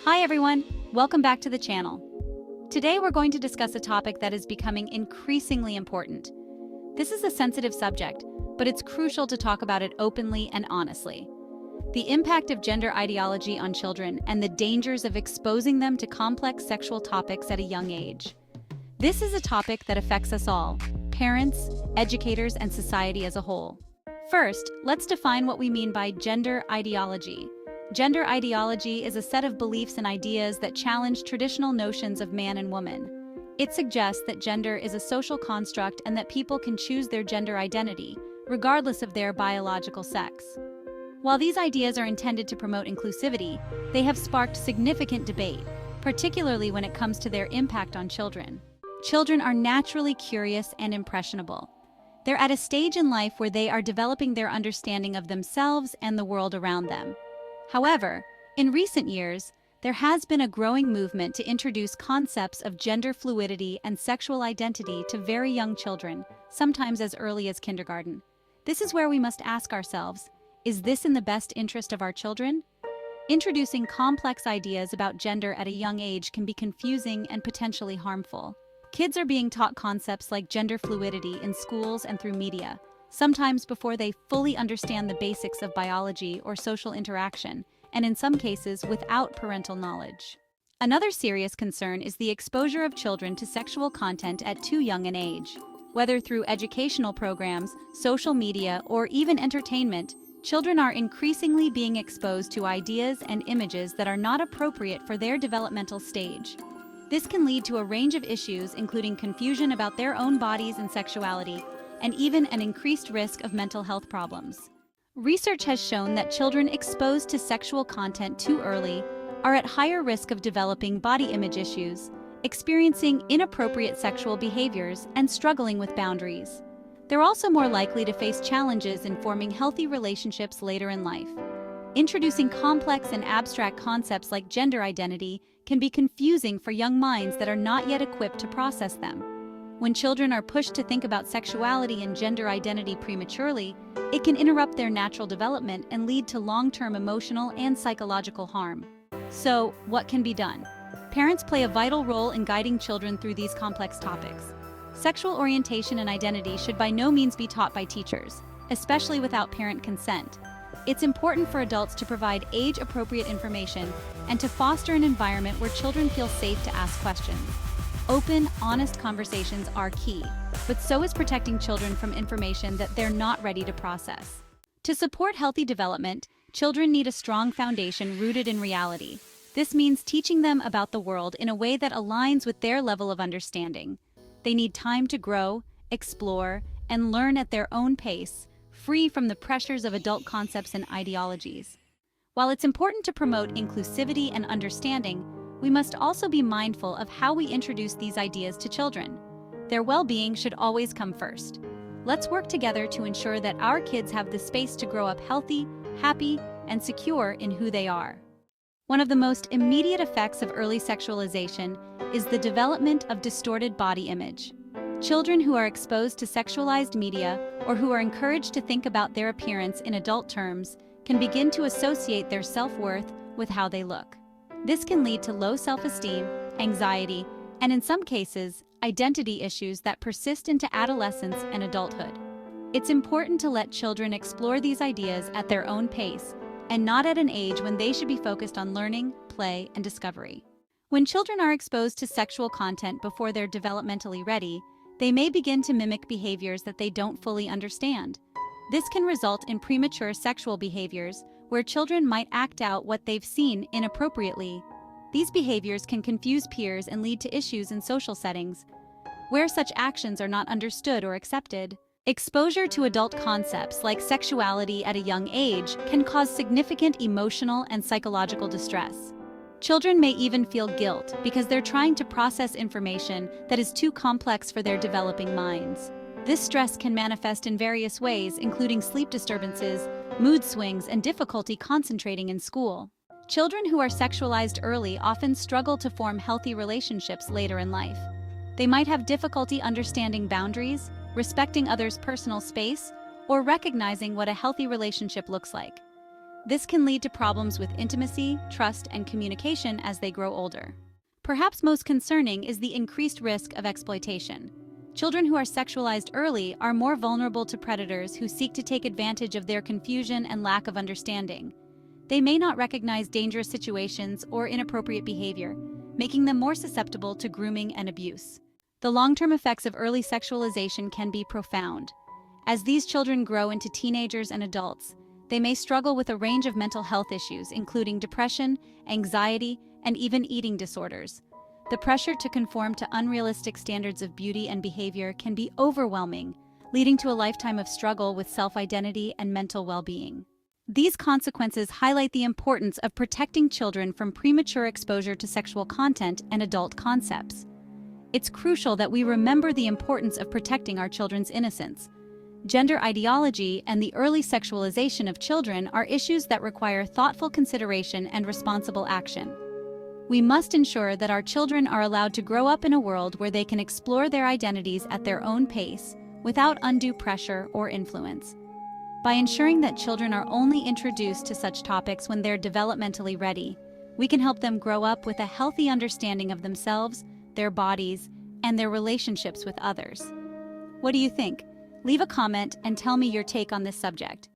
Hi everyone, welcome back to the channel. Today we're going to discuss a topic that is becoming increasingly important. This is a sensitive subject, but it's crucial to talk about it openly and honestly. The impact of gender ideology on children and the dangers of exposing them to complex sexual topics at a young age. This is a topic that affects us all, parents, educators, and society as a whole. First, let's define what we mean by gender ideology. Gender ideology is a set of beliefs and ideas that challenge traditional notions of man and woman. It suggests that gender is a social construct and that people can choose their gender identity, regardless of their biological sex. While these ideas are intended to promote inclusivity, they have sparked significant debate, particularly when it comes to their impact on children. Children are naturally curious and impressionable. They're at a stage in life where they are developing their understanding of themselves and the world around them. However, in recent years, there has been a growing movement to introduce concepts of gender fluidity and sexual identity to very young children, sometimes as early as kindergarten. This is where we must ask ourselves, is this in the best interest of our children? Introducing complex ideas about gender at a young age can be confusing and potentially harmful. Kids are being taught concepts like gender fluidity in schools and through media, sometimes before they fully understand the basics of biology or social interaction, and in some cases without parental knowledge. Another serious concern is the exposure of children to sexual content at too young an age. Whether through educational programs, social media, or even entertainment, children are increasingly being exposed to ideas and images that are not appropriate for their developmental stage. This can lead to a range of issues, including confusion about their own bodies and sexuality, and even an increased risk of mental health problems. Research has shown that children exposed to sexual content too early are at higher risk of developing body image issues, experiencing inappropriate sexual behaviors, and struggling with boundaries. They're also more likely to face challenges in forming healthy relationships later in life. Introducing complex and abstract concepts like gender identity can be confusing for young minds that are not yet equipped to process them. When children are pushed to think about sexuality and gender identity prematurely, it can interrupt their natural development and lead to long-term emotional and psychological harm. So, what can be done? Parents play a vital role in guiding children through these complex topics. Sexual orientation and identity should by no means be taught by teachers, especially without parent consent. It's important for adults to provide age-appropriate information and to foster an environment where children feel safe to ask questions. Open, honest conversations are key, but so is protecting children from information that they're not ready to process. To support healthy development, children need a strong foundation rooted in reality. This means teaching them about the world in a way that aligns with their level of understanding. They need time to grow, explore, and learn at their own pace, free from the pressures of adult concepts and ideologies. While it's important to promote inclusivity and understanding, we must also be mindful of how we introduce these ideas to children. Their well-being should always come first. Let's work together to ensure that our kids have the space to grow up healthy, happy, and secure in who they are. One of the most immediate effects of early sexualization is the development of distorted body image. Children who are exposed to sexualized media or who are encouraged to think about their appearance in adult terms can begin to associate their self-worth with how they look. This can lead to low self-esteem, anxiety, and in some cases, identity issues that persist into adolescence and adulthood. It's important to let children explore these ideas at their own pace and not at an age when they should be focused on learning, play, and discovery. When children are exposed to sexual content before they're developmentally ready, they may begin to mimic behaviors that they don't fully understand. This can result in premature sexual behaviors where children might act out what they've seen inappropriately. These behaviors can confuse peers and lead to issues in social settings, where such actions are not understood or accepted. Exposure to adult concepts like sexuality at a young age can cause significant emotional and psychological distress. Children may even feel guilt because they're trying to process information that is too complex for their developing minds. This stress can manifest in various ways, including sleep disturbances, mood swings, and difficulty concentrating in school. Children who are sexualized early often struggle to form healthy relationships later in life. They might have difficulty understanding boundaries, respecting others' personal space, or recognizing what a healthy relationship looks like. This can lead to problems with intimacy, trust, and communication as they grow older. Perhaps most concerning is the increased risk of exploitation. Children who are sexualized early are more vulnerable to predators who seek to take advantage of their confusion and lack of understanding. They may not recognize dangerous situations or inappropriate behavior, making them more susceptible to grooming and abuse. The long-term effects of early sexualization can be profound. As these children grow into teenagers and adults, they may struggle with a range of mental health issues, including depression, anxiety, and even eating disorders. The pressure to conform to unrealistic standards of beauty and behavior can be overwhelming, leading to a lifetime of struggle with self-identity and mental well-being. These consequences highlight the importance of protecting children from premature exposure to sexual content and adult concepts. It's crucial that we remember the importance of protecting our children's innocence. Gender ideology and the early sexualization of children are issues that require thoughtful consideration and responsible action. We must ensure that our children are allowed to grow up in a world where they can explore their identities at their own pace, without undue pressure or influence. By ensuring that children are only introduced to such topics when they're developmentally ready, we can help them grow up with a healthy understanding of themselves, their bodies, and their relationships with others. What do you think? Leave a comment and tell me your take on this subject.